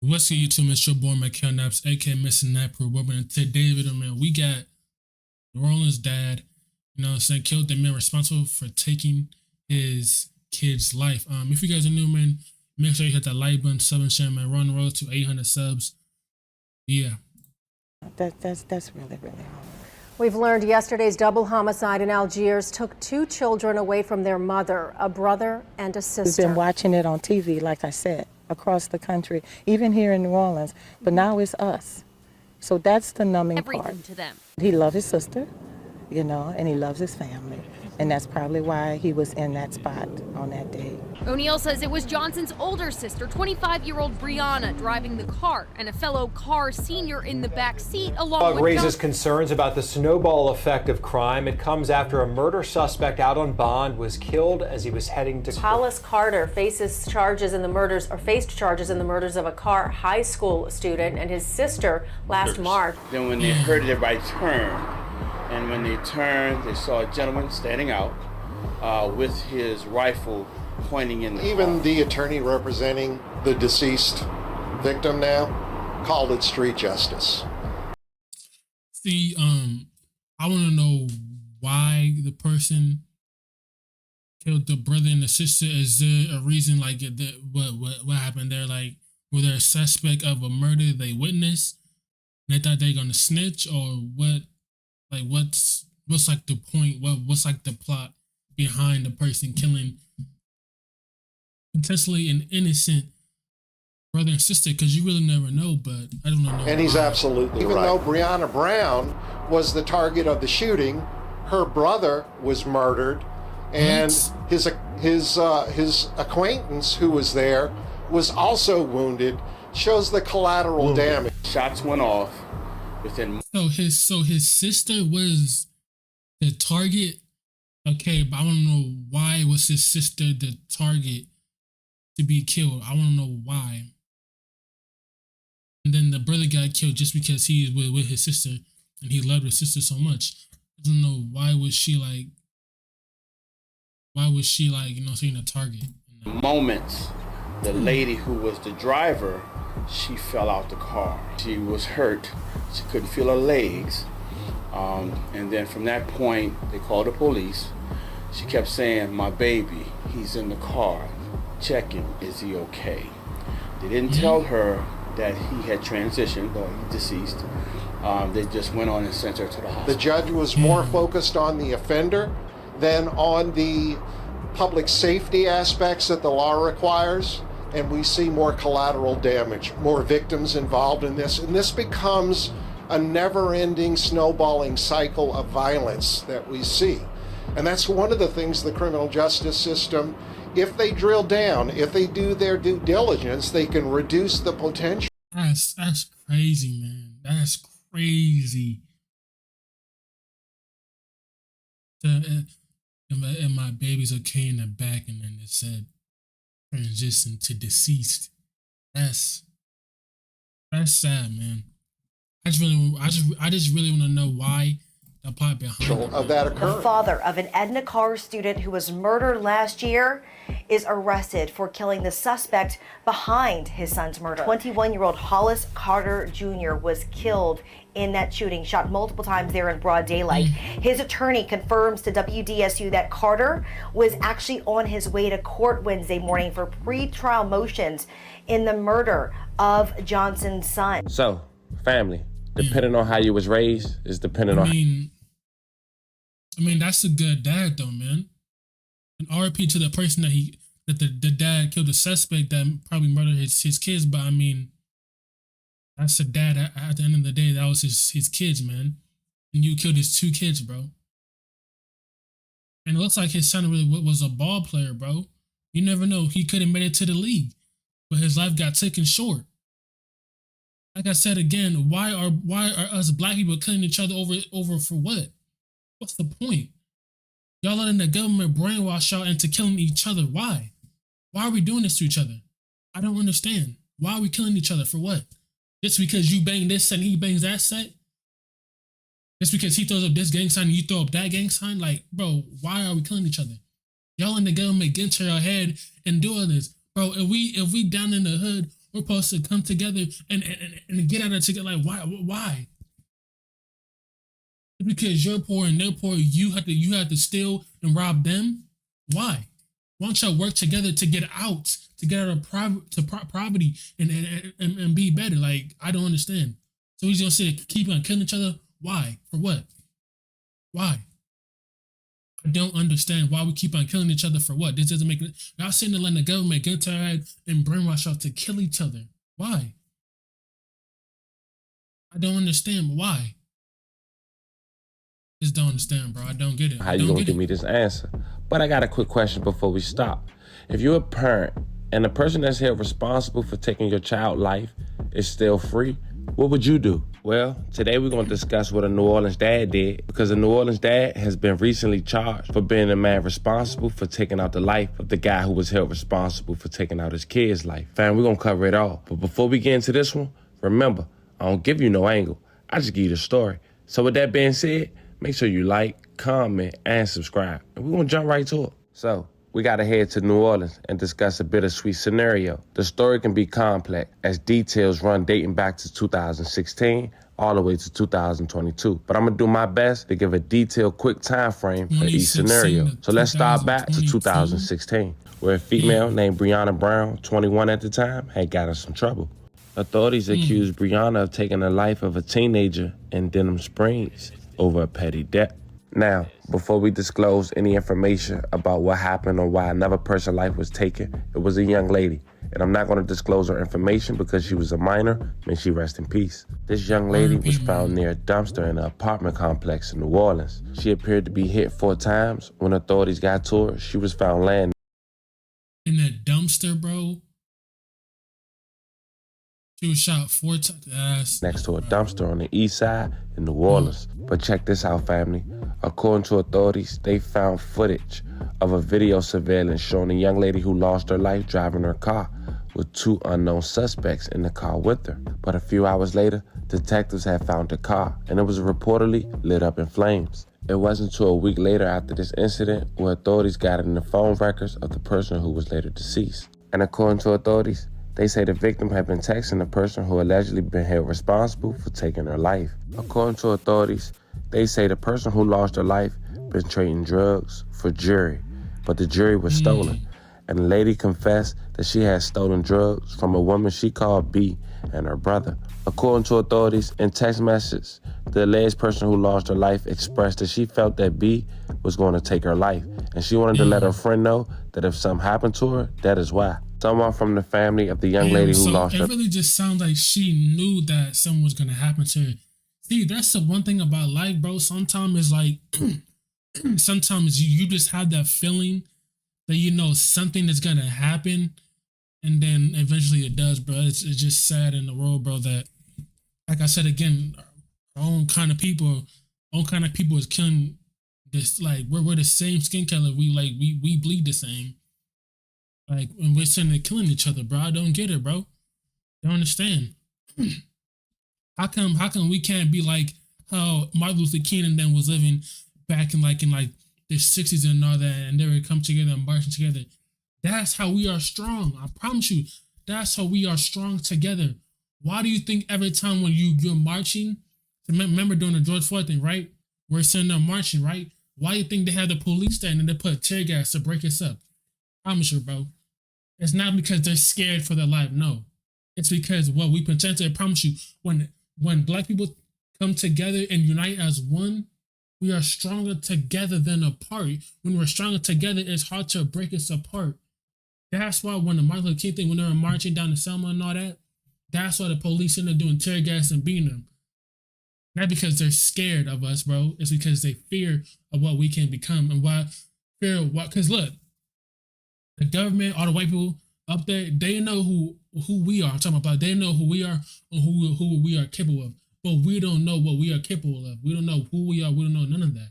What's good, YouTube? It's your boy Mickal Naps, aka Mr. Napper. And today, video, man, we got New Orleans dad, you know what I'm saying, killed the man responsible for taking his kid's life. If you guys are new, man, make sure you hit that like button, sub and share, man. We're on the road to 800 subs. Yeah. That's really hard. We've learned yesterday's double homicide in Algiers took two children away from their mother, a brother and a sister. We've been watching it on TV, like I said, across the country, even here in New Orleans, but now it's us. So that's the numbing part. To them. He loved his sister, you know, and he loves his family. And that's probably why he was in that spot on that day. O'Neill says it was Johnson's older sister, 25-year-old Brianna, driving the car, and a fellow car senior in the back seat along with raises concerns about the snowball effect of crime. It comes after a murder suspect out on bond was killed as he was heading to Hollis Carter faced charges in the murders of a Carr high school student and his sister last March. Then when they heard everybody turn, and when they turned, they saw a gentleman standing out with his rifle pointing in the Even car. the attorney representing the deceased victim now called it street justice. See, I want to know why the person killed the brother and the sister. Is there a reason, like, what happened there? Like, were there a suspect of a murder they witnessed? And they thought they were gonna snitch, or what? Like, what's like the point? What's like the plot behind the person killing potentially an innocent brother and sister? Because you really never know, but I don't know. And he's absolutely right. Even though Brianna Brown was the target of the shooting, her brother was murdered, and his acquaintance who was there was also wounded. Shows the collateral damage. Shots went off within. So his sister was the target. Okay, but I want to know, why was his sister the target to be killed? I want to know why. And then the brother got killed just because he was with his sister and he loved his sister so much. I don't know, why was she like, you know, saying a target? Moments, the lady who was the driver, she fell out the car. She was hurt. She couldn't feel her legs. And then from that point, they called the police. She kept saying, "My baby, he's in the car. Checking, is he okay?" They didn't tell her that he had transitioned or he deceased. They just went on and sent her to the hospital. The judge was more focused on the offender than on the public safety aspects that the law requires. And we see more collateral damage, more victims involved in this. And this becomes a never-ending snowballing cycle of violence that we see. And that's one of the things the criminal justice system, if they drill down, if they do their due diligence, they can reduce the potential. That's crazy, man. That's crazy. And my baby's okay in the back, and then it said transition to deceased. That's sad, man. I just really want to know why the plot behind of that occurred. The father of an Edna Carr student who was murdered last year is arrested for killing the suspect behind his son's murder. 21-year-old Hollis Carter Jr. was killed in that shooting, shot multiple times there in broad daylight. His attorney confirms to WDSU that Carter was actually on his way to court Wednesday morning for pre-trial motions in the murder of Johnson's son. So, family, depending on how you was raised, is depending on. I mean, that's a good dad, though, man. And RIP to the person that the dad killed the suspect that probably murdered his kids. But I mean, that's a dad. At the end of the day, that was his kids, man. And you killed his two kids, bro. And it looks like his son really was a ball player, bro. You never know. He could have made it to the league, but his life got taken short. Like I said again, why are us black people killing each other over for what? What's the point? Y'all letting the government brainwash y'all into killing each other. Why? Why are we doing this to each other? I don't understand. Why are we killing each other? For what? Just because you bang this set and he bangs that set? Just because he throws up this gang sign and you throw up that gang sign? Like, bro, why are we killing each other? Y'all in the government get into your head and do all this. Bro, if we down in the hood We're supposed to come together and get out of it together. Like, why? Because you're poor and they're poor, you have to steal and rob them? Why? Why don't y'all work together to get out of poverty and be better? Like, I don't understand. So he's gonna say keep on killing each other? Why? For what? Why? I don't understand why we keep on killing each other for what? This doesn't make it. Y'all sitting there letting the government get to our head and brainwash y'all to kill each other. Why? I don't understand why. Just don't understand, bro. I don't get it. How you gonna give me this answer? But I got a quick question before we stop. If you're a parent and the person that's held responsible for taking your child's life is still free, what would you do? Well, today we're gonna discuss what a New Orleans dad did, because a New Orleans dad has been recently charged for being the man responsible for taking out the life of the guy who was held responsible for taking out his kid's life. Fam, we're gonna cover it all. But before we get into this one, remember, I don't give you no angle. I just give you the story. So with that being said, make sure you like, comment, and subscribe. And we're gonna jump right to it. So, we gotta head to New Orleans and discuss a bittersweet scenario. The story can be complex as details run dating back to 2016 all the way to 2022. But I'm gonna do my best to give a detailed, quick time frame for each scenario. So let's start back to 2016, where a female named Breonna Brown, 21 at the time, had got in some trouble. Authorities accused Breonna of taking the life of a teenager in Denham Springs over a petty debt. Now, before we disclose any information about what happened or why another person's life was taken, it was a young lady. And I'm not going to disclose her information because she was a minor. May she rest in peace. This young lady was found near a dumpster in an apartment complex in New Orleans. She appeared to be hit 4 times. When authorities got to her, she was found laying in that dumpster, bro. She was shot 4 times. Next to a dumpster on the east side in New Orleans. But check this out, family. According to authorities, they found footage of a video surveillance showing a young lady who lost her life driving her car with 2 unknown suspects in the car with her. But a few hours later, detectives had found the car, and it was reportedly lit up in flames. It wasn't until a week later after this incident where authorities got in the phone records of the person who was later deceased. And according to authorities, they say the victim had been texting the person who allegedly been held responsible for taking her life. According to authorities, they say the person who lost her life been trading drugs for jewelry, but the jewelry was stolen. And the lady confessed that she had stolen drugs from a woman she called B and her brother. According to authorities, in text messages, the alleged person who lost her life expressed that she felt that B was going to take her life, and she wanted to let her friend know that if something happened to her, that is why. Someone from the family of the young lady who lost her. It really just sounds like she knew that something was going to happen to her. See, that's the one thing about life, bro. Sometimes it's like, sometimes you just have that feeling that you know something is going to happen, and then eventually it does, bro. It's just sad in the world, bro, that, like I said again, our own kind of people is killing this. Like, we're the same skin color. We bleed the same. Like, when we're sitting there killing each other, bro. I don't get it, bro. Don't understand. How come we can't be like how Martin Luther King and them was living back in the 60s and all that, and they would come together and marching together? That's how we are strong. I promise you, that's how we are strong together. Why do you think every time when you're marching, remember during the George Floyd thing, right? We're sitting there marching, right? Why do you think they have the police there and they put tear gas to break us up? I promise you, bro. It's not because they're scared for their life. No, it's because what we pretend to. I promise you, when black people come together and unite as one, we are stronger together than apart. When we're stronger together, it's hard to break us apart. That's why when the Martin Luther King thing, when they were marching down to Selma and all that, that's why the police in there doing tear gas and beating them. Not because they're scared of us, bro. It's because they fear of what we can become. And why fear of what? Because look, the government, all the white people up there, they know who we are. I'm talking about they know who we are and who we are capable of. But we don't know what we are capable of. We don't know who we are. We don't know none of that.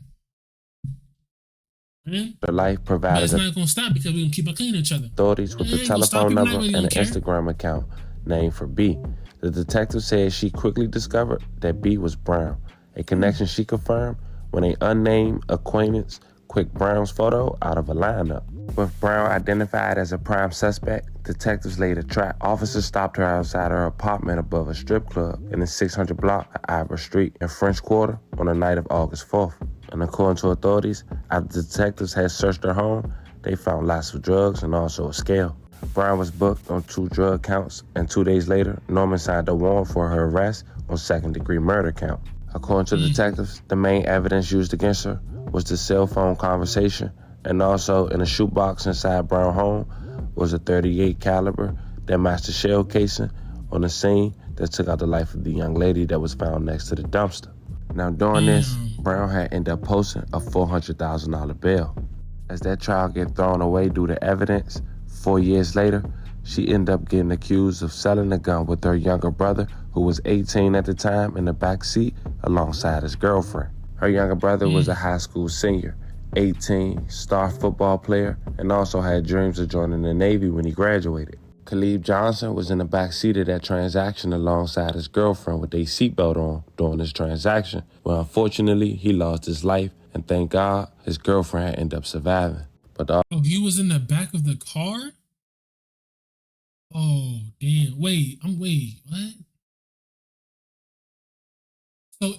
Man? The life provided. But it's not going to stop because we're going to keep on cleaning each other. Authorities with the telephone number and an Instagram account named for B. The detective said she quickly discovered that B was brown, a connection she confirmed when an unnamed acquaintance quick Brown's photo out of a lineup. With Brown identified as a prime suspect, detectives laid a trap. Officers stopped her outside her apartment above a strip club in the 600 block of Ivor Street in French Quarter on the night of August 4th. And according to authorities, after detectives had searched her home, they found lots of drugs and also a scale. Brown was booked on 2 drug counts, and 2 days later, Norman signed a warrant for her arrest on second-degree murder count. According to detectives, the main evidence used against her was the cell phone conversation, and also in a shoebox inside Brown's home was a .38 caliber that matched the shell casing on the scene that took out the life of the young lady that was found next to the dumpster. Now, during this, Brown had ended up posting a $400,000 bail. As that trial get thrown away due to evidence, 4 years later, she ended up getting accused of selling a gun with her younger brother, who was 18 at the time, in the back seat alongside his girlfriend. Her younger brother was a high school senior, 18, star football player, and also had dreams of joining the Navy when he graduated. Khalid Johnson was in the back seat of that transaction alongside his girlfriend with a seatbelt on during this transaction. Well, unfortunately, he lost his life, and thank God his girlfriend ended up surviving. But Oh, he was in the back of the car? Oh, damn. Wait, what? So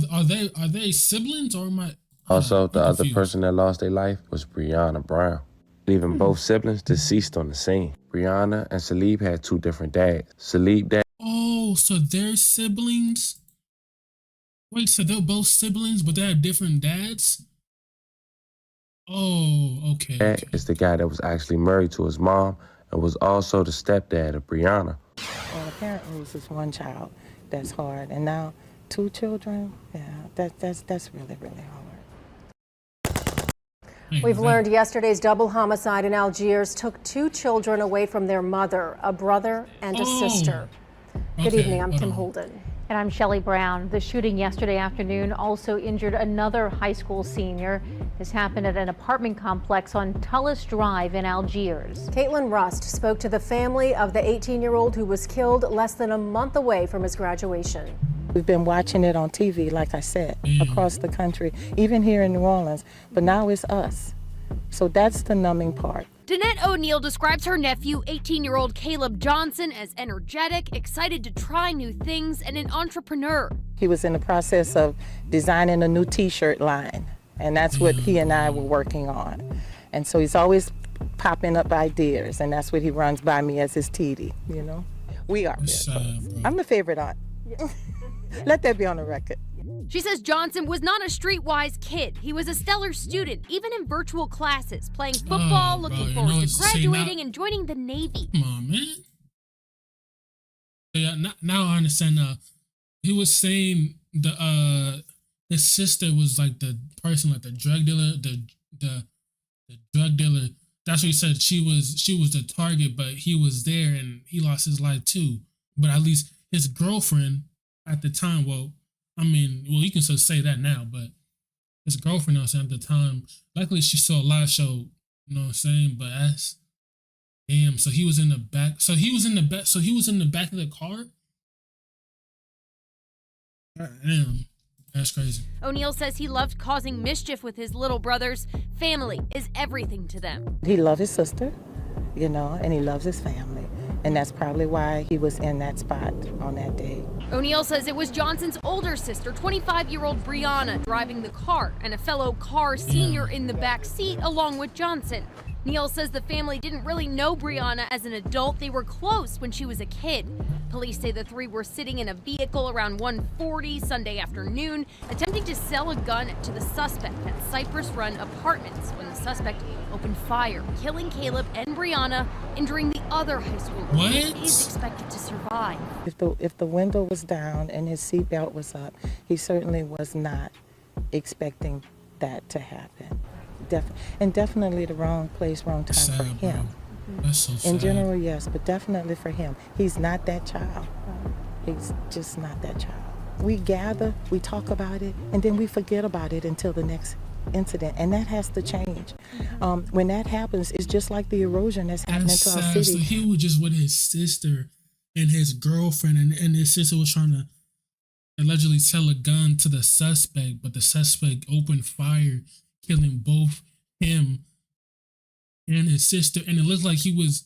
are they siblings or am I also, the other confused. person that lost their life was Breonna Brown, leaving both siblings deceased on the scene. Breonna and Salib had 2 different dads. Salib dad Oh, so they're siblings? Wait, so they're both siblings, but they have different dads? Oh, okay. is the guy that was actually married to his mom and was also the stepdad of Breonna. Well, apparently it was just one child that's hard, and now 2 children. Yeah, that's really hard. We've learned yesterday's double homicide in Algiers took 2 children away from their mother, a brother and a sister. Good evening, I'm Kim Holden. And I'm Shelley Brown. The shooting yesterday afternoon also injured another high school senior. This happened at an apartment complex on Tullis Drive in Algiers. Caitlin Rust spoke to the family of the 18-year-old who was killed less than a month away from his graduation. We've been watching it on TV, like I said, across the country, even here in New Orleans, but now it's us. So that's the numbing part. Danette O'Neill describes her nephew, 18-year-old Caleb Johnson, as energetic, excited to try new things, and an entrepreneur. He was in the process of designing a new t-shirt line, and that's what he and I were working on. And so he's always popping up ideas, and that's what he runs by me as his TD, you know? We are. I'm the favorite aunt. Let that be on the record. She says Johnson was not a streetwise kid. He was a stellar student, even in virtual classes, playing football, looking forward to graduating and joining the Navy. Come on, man. Yeah, now I understand. He was saying his sister was like the person, like the drug dealer, the drug dealer. That's what he said. She was the target, but he was there and he lost his life too. But at least his girlfriend at the time, you can still say that now, but his girlfriend at the time, luckily she saw a live show, you know what I'm saying? But that's damn, so he was in the back. So he was in the back of the car? Damn. That's crazy. O'Neill says he loved causing mischief with his little brothers. Family is everything to them. He loved his sister, you know, and he loves his family. And that's probably why he was in that spot on that day. O'Neill says it was Johnson's older sister, 25-year-old Brianna, driving the car, and a fellow car senior in the back seat along with Johnson. Neal says the family didn't really know Brianna as an adult. They were close when she was a kid. Police say the 3 were sitting in a vehicle around 1:40 Sunday afternoon, attempting to sell a gun to the suspect at Cypress Run Apartments when the suspect opened fire, killing Caleb and Brianna, injuring the other high school girl. He's expected to survive. If the window was down and his seatbelt was up, he certainly was not expecting that to happen. Definitely the wrong place, wrong time for him. That's so sad. In general, yes, but definitely for him. He's not that child. He's just not that child. We gather, we talk about it, and then we forget about it until the next incident, and that has to change. When that happens, it's just like the erosion that's happening to our city. So he was just with his sister and his girlfriend, and his sister was trying to allegedly sell a gun to the suspect, but the suspect opened fire, killing both him and his sister. And it looked like he was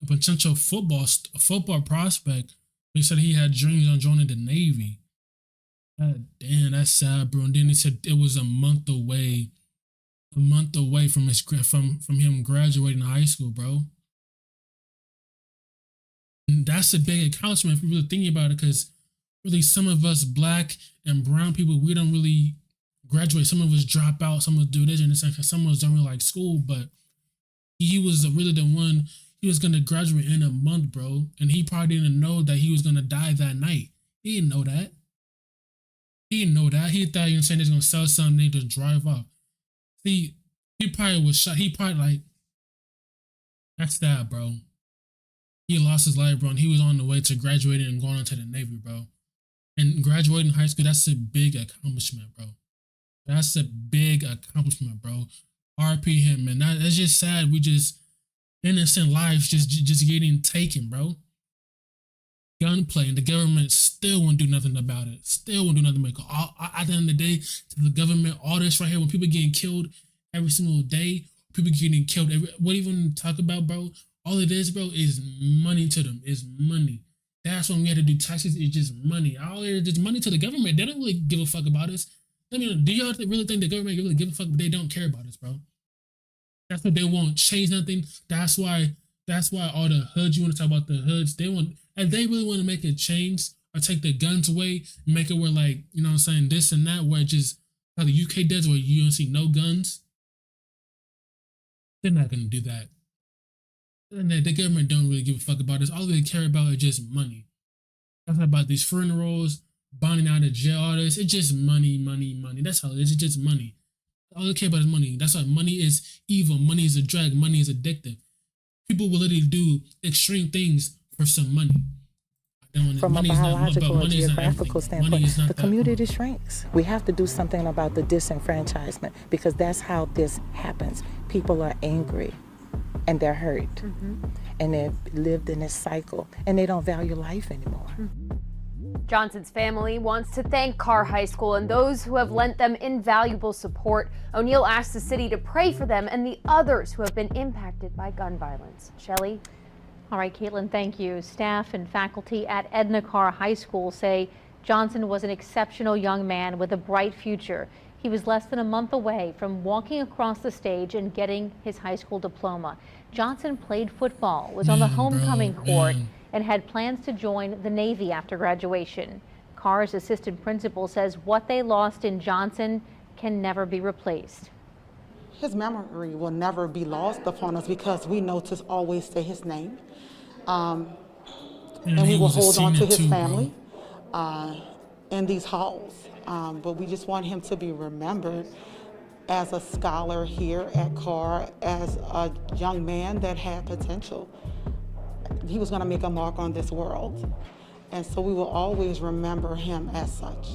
a potential football prospect. They said he had dreams on joining the Navy. God damn, that's sad, bro. And then they said it was a month away from him graduating high school, bro. And that's a big accomplishment if you really think about it, because really some of us black and brown people, we don't really graduate. Some of us drop out, some of us do this and this, and some of us don't really like school, but he was really the one. He was going to graduate in a month, bro. And he probably didn't know that he was going to die that night. He didn't know that. He thought, you know what I'm saying, he's going to sell something, they just drive off. See, he probably was shot. He probably like, that's that, bro. He lost his life, bro, and he was on the way to graduating and going on to the Navy, bro. And graduating high school, that's a big accomplishment, bro. That's a big accomplishment, bro. RP him, man. That's just sad. We just, innocent lives just getting taken, bro. Gunplay, and the government still won't do nothing about it. Still won't do nothing about it. At the end of the day, to the government, all this right here, when people getting killed every single day, people getting killed what even talk about, bro? All it is, bro, is money to them. It's money. That's when we had to do taxes. It's just money. All it is just money to the government. They don't really give a fuck about us. I mean, do y'all really think the government really give a fuck? But they don't care about us, bro. That's what they won't change nothing. That's why all the hoods, you want to talk about the hoods, if they really want to make a change or take the guns away, make it where, like, you know what I'm saying, this and that, where it just, how the UK does, where you don't see no guns, they're not going to do that. And the government don't really give a fuck about this. All they care about is just money. That's about these funerals, bonding out of jail, all this. It's just money, money, money. That's all it is. It's just money. All they care about is money. That's why money is evil. Money is a drug. Money is addictive. People will literally do extreme things for some money. From a biological or geographical standpoint, the community shrinks. We have to do something about the disenfranchisement, because that's how this happens. People are angry and they're hurt, and they've lived in this cycle, and they don't value life anymore. Johnson's family wants to thank Carr High School and those who have lent them invaluable support. O'Neill asked the city to pray for them and the others who have been impacted by gun violence. Shelley? All right, Caitlin, thank you. Staff and faculty at Edna Carr High School say Johnson was an exceptional young man with a bright future. He was less than a month away from walking across the stage and getting his high school diploma. Johnson played football, was on the homecoming court, and had plans to join the Navy after graduation. Carr's assistant principal says what they lost in Johnson can never be replaced. His memory will never be lost upon us, because we know to always say his name. And we will hold on to his family in these halls. But we just want him to be remembered as a scholar here at Carr, as a young man that had potential. He was going to make a mark on this world. And so we will always remember him as such.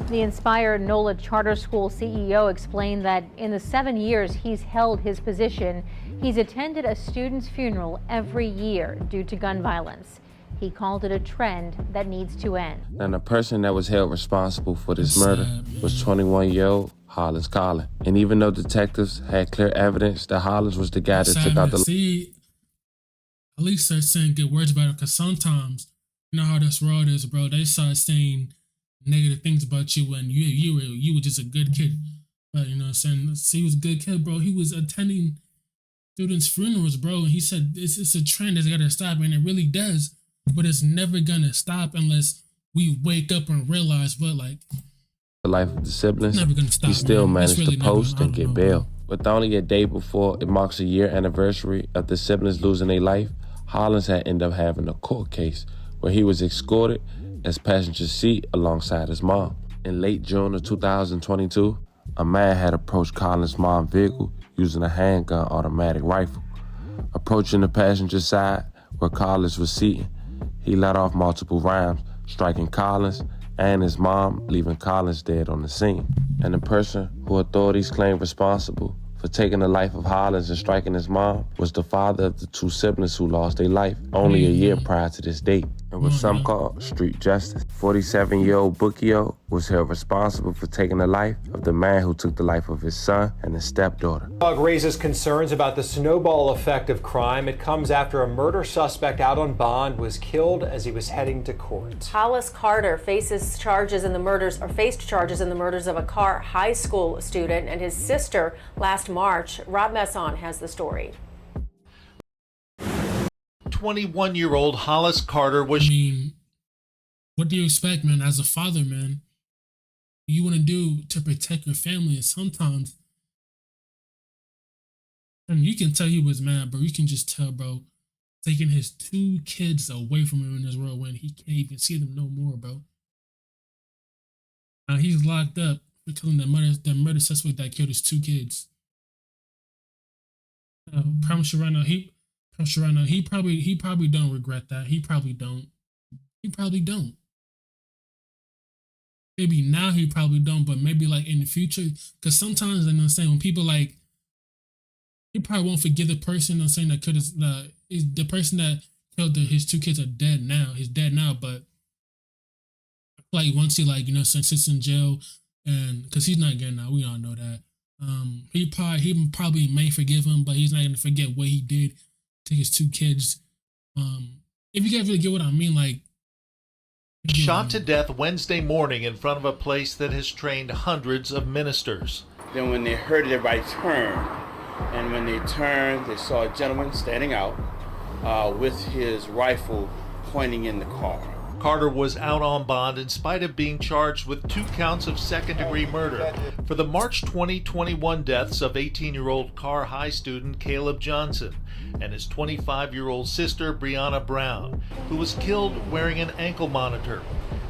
The Inspired NOLA Charter School CEO explained that in the 7 years he's held his position, he's attended a student's funeral every year due to gun violence. He called it a trend that needs to end. And the person that was held responsible for this murder was 21-year-old Hollins Collin. And even though detectives had clear evidence that Hollins was the guy that took out the... See, at least they're saying good words about it, because sometimes, you know how this world is, bro, they start saying negative things about you when you were just a good kid. But, you know what I'm saying? See, he was a good kid, bro. He was attending students' funerals, bro, and he said it's a trend that's got to stop, and it really does. But it's never gonna stop unless we wake up and realize what, like, the life of the siblings. Never gonna stop, he still man. managed Really to post never, and get bail. With only a day before it marks a year anniversary of the siblings losing their life, Hollins had ended up having a court case where he was escorted as passenger seat alongside his mom. In late June of 2022, a man had approached Collins' mom's vehicle using a handgun automatic rifle. Approaching the passenger side where Collins was seated, he let off multiple rounds, striking Collins and his mom, leaving Collins dead on the scene. And the person who authorities claim responsible for taking the life of Hollins and striking his mom was the father of the two siblings who lost their life only a year prior to this date. and what some call street justice. 47-year-old Bookio was held responsible for taking the life of the man who took the life of his son and his stepdaughter. Dog raises concerns about the snowball effect of crime. It comes after a murder suspect out on bond was killed as he was heading to court. Hollis Carter faced charges in the murders of a Carr High School student and his sister last March. Rob Messon has the story. 21-year-old Hollis Carter was... I mean, what do you expect, man? As a father, man, you want to do to protect your family, and sometimes, and you can tell he was mad, bro. You can just tell, bro, taking his 2 kids away from him in this world when he can't even see them no more, bro. Now he's locked up for killing the murder suspect that killed his 2 kids. Promise you right now, he probably don't regret that. He probably don't. Maybe now he probably don't, but maybe like in the future, because sometimes I'm saying when people like, he probably won't forgive the person. I'm saying that could the person that killed his 2 kids are dead now. He's dead now, but like once he sits in jail, and because he's not getting out, we all know that. He probably may forgive him, but he's not gonna forget what he did to his 2 kids. If you guys really get what I mean, like shot to death Wednesday morning in front of a place that has trained hundreds of ministers. Then when they heard it, everybody turned. And when they turned, they saw a gentleman standing out with his rifle pointing in the car. Carter was out on bond in spite of being charged with 2 counts of second-degree murder for the March 2021 deaths of 18-year-old Carr High student Caleb Johnson and his 25-year-old sister Brianna Brown, who was killed wearing an ankle monitor.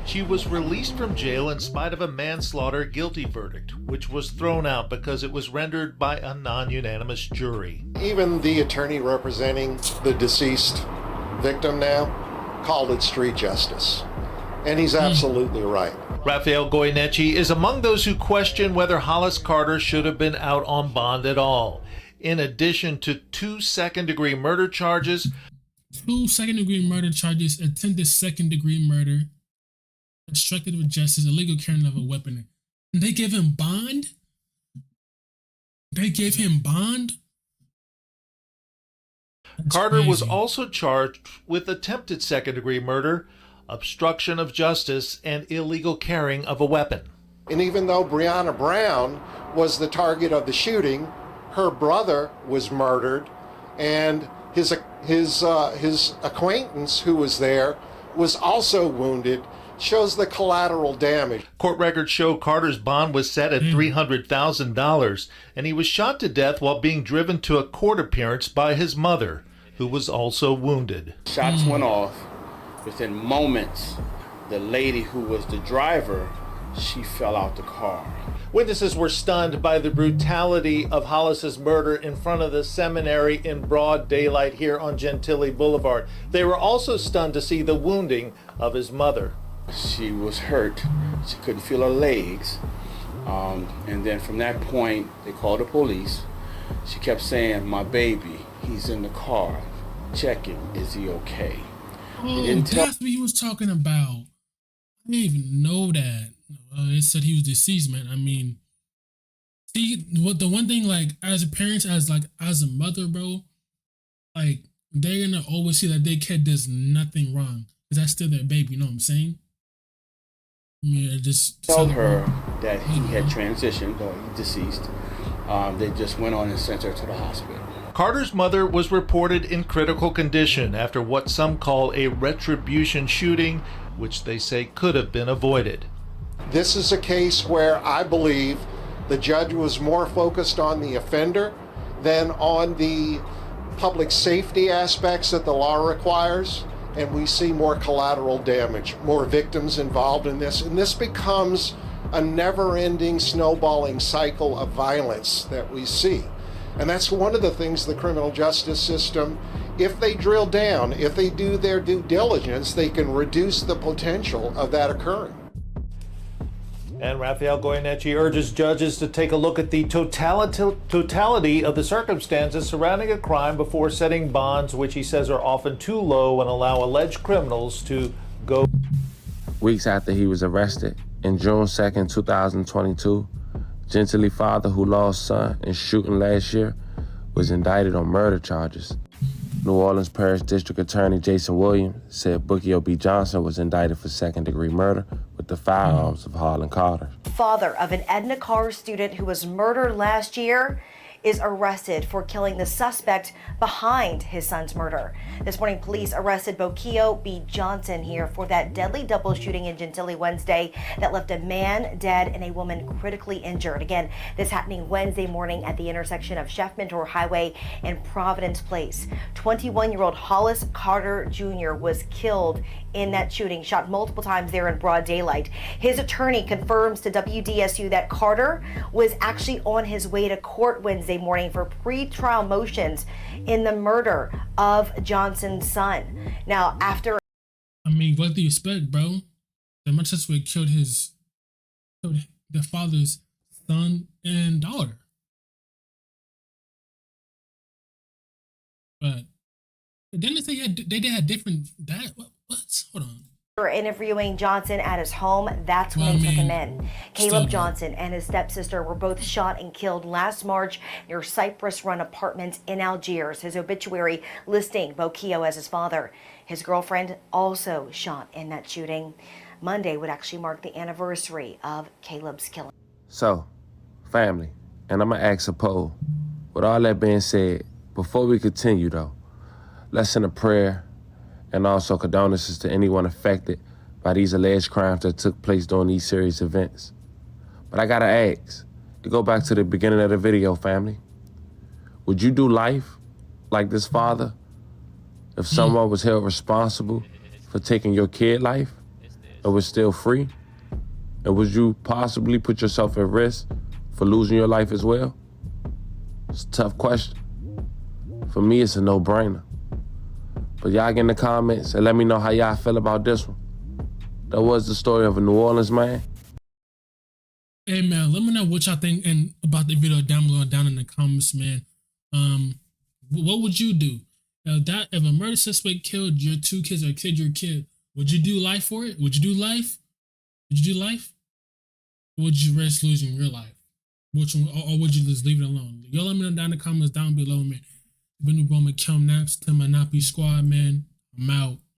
She was released from jail in spite of a manslaughter guilty verdict, which was thrown out because it was rendered by a non-unanimous jury. Even the attorney representing the deceased victim now called it street justice. And he's absolutely right. Rafael Goyeneche is among those who question whether Hollis Carter should have been out on bond at all. In addition to 2 second-degree murder charges, 2 second-degree murder charges, attempted second-degree murder, obstructed of justice, illegal carrying of a weapon. And they gave him bond? That's Carter crazy. was also charged with attempted second-degree murder, obstruction of justice, and illegal carrying of a weapon. And even though Brianna Brown was the target of the shooting, her brother was murdered, and his acquaintance who was there was also wounded. Shows the collateral damage. Court records show Carter's bond was set at $300,000, and he was shot to death while being driven to a court appearance by his mother, who was also wounded. Shots went off. Within moments, the lady who was the driver, she fell out the car. Witnesses were stunned by the brutality of Hollis's murder in front of the seminary in broad daylight here on Gentilly Boulevard. They were also stunned to see the wounding of his mother. She was hurt. She couldn't feel her legs. And then from that point, they called the police. She kept saying, "My baby, he's in the car. Check him. Is he okay?" That's what he was talking about. I didn't even know that. It said he was deceased, man. I mean, see, the one thing, like, as a parent, as a mother, bro, like, they're gonna always see that their kid does nothing wrong, because that's still their baby, you know what I'm saying? Yeah, just told her that he had transitioned, or he's deceased. They just went on and sent her to the hospital. Carter's mother was reported in critical condition after what some call a retribution shooting, which they say could have been avoided. This is a case where I believe the judge was more focused on the offender than on the public safety aspects that the law requires. And we see more collateral damage, more victims involved in this. And this becomes a never-ending snowballing cycle of violence that we see. And that's one of the things the criminal justice system, if they drill down, if they do their due diligence, they can reduce the potential of that occurring. And Rafael Goyeneche urges judges to take a look at the totality of the circumstances surrounding a crime before setting bonds, which he says are often too low and allow alleged criminals to go. Weeks after he was arrested, in June 2nd, 2022, Gentili father who lost son in shooting last year was indicted on murder charges. New Orleans Parish District Attorney Jason Williams said Bookie O.B. Johnson was indicted for second-degree murder with the firearms of Harlan Carter. Father of an Edna Carr student who was murdered last year is arrested for killing the suspect behind his son's murder. This morning, police arrested Bookie O.B. Johnson here for that deadly double shooting in Gentilly Wednesday that left a man dead and a woman critically injured. Again, this happening Wednesday morning at the intersection of Chef Mentor Highway and Providence Place. 21-year-old Hollis Carter Jr. was killed in that shooting, shot multiple times there in broad daylight. His attorney confirms to WDSU that Carter was actually on his way to court Wednesday morning for pre-trial motions in the murder of Johnson's son. Now, after... I mean, what do you expect, bro? The Manchester killed the father's son and daughter. But didn't they say they had different dad? What? Hold on. Interviewing Johnson at his home, that's when they took him in. Caleb Johnson and his stepsister were both shot and killed last March near Cypress Run Apartments in Algiers. His obituary listing Bookie O as his father. His girlfriend also shot in that shooting. Monday would actually mark the anniversary of Caleb's killing. So, family, and I'm gonna ask a poll. With all that being said, before we continue though, let's send a prayer and also condolences to anyone affected by these alleged crimes that took place during these serious events. But I gotta ask, to go back to the beginning of the video, family, would you do life like this father if someone was held responsible for taking your kid's life and was still free? And would you possibly put yourself at risk for losing your life as well? It's a tough question. For me, it's a no-brainer. But y'all get in the comments and let me know how y'all feel about this one. That was the story of a New Orleans man. Hey man, let me know what y'all think and about the video down below, down in the comments, man. What would you do? If a murder suspect killed your two kids or killed your kid, would you do life for it? Would you do life? Would you do life? Or would you risk losing your life? Which one, or would you just leave it alone? Y'all let me know down in the comments down below, man. Been new Mickal Naps to my Nappy squad, man. I'm out.